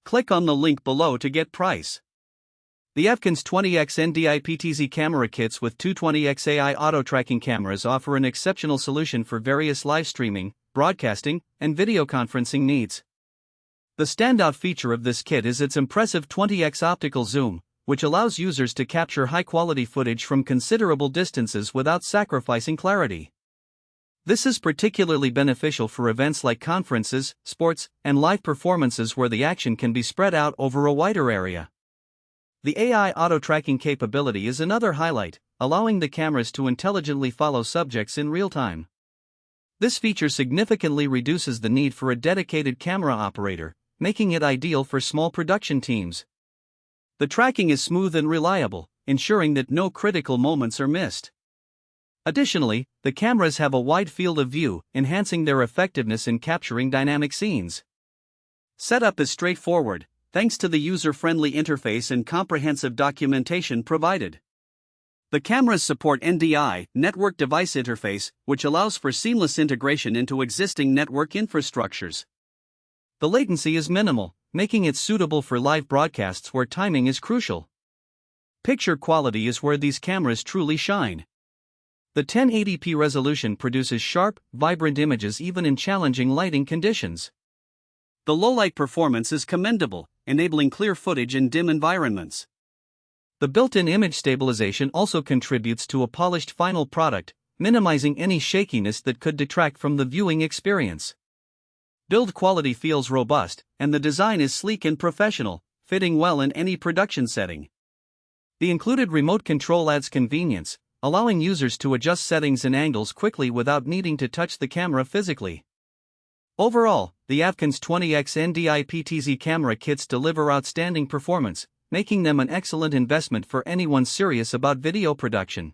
Click on the link below to get price. The AVKANS 20X NDI PTZ Camera Kits with 220X AI auto-tracking cameras offer an exceptional solution for various live streaming, broadcasting, and video conferencing needs. The standout feature of this kit is its impressive 20x optical zoom, which allows users to capture high-quality footage from considerable distances without sacrificing clarity. This is particularly beneficial for events like conferences, sports, and live performances where the action can be spread out over a wider area. The AI auto-tracking capability is another highlight, allowing the cameras to intelligently follow subjects in real time. This feature significantly reduces the need for a dedicated camera operator, making it ideal for small production teams. The tracking is smooth and reliable, ensuring that no critical moments are missed. Additionally, the cameras have a wide field of view, enhancing their effectiveness in capturing dynamic scenes. Setup is straightforward, thanks to the user-friendly interface and comprehensive documentation provided. The cameras support NDI, Network Device Interface, which allows for seamless integration into existing network infrastructures. The latency is minimal, making it suitable for live broadcasts where timing is crucial. Picture quality is where these cameras truly shine. The 1080p resolution produces sharp, vibrant images even in challenging lighting conditions. The low-light performance is commendable, enabling clear footage in dim environments. The built-in image stabilization also contributes to a polished final product, minimizing any shakiness that could detract from the viewing experience. Build quality feels robust, and the design is sleek and professional, fitting well in any production setting. The included remote control adds convenience, allowing users to adjust settings and angles quickly without needing to touch the camera physically. Overall, the AVKANS 20X NDI PTZ camera kits deliver outstanding performance, making them an excellent investment for anyone serious about video production.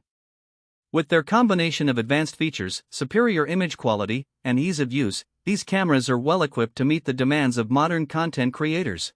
With their combination of advanced features, superior image quality, and ease of use, these cameras are well equipped to meet the demands of modern content creators.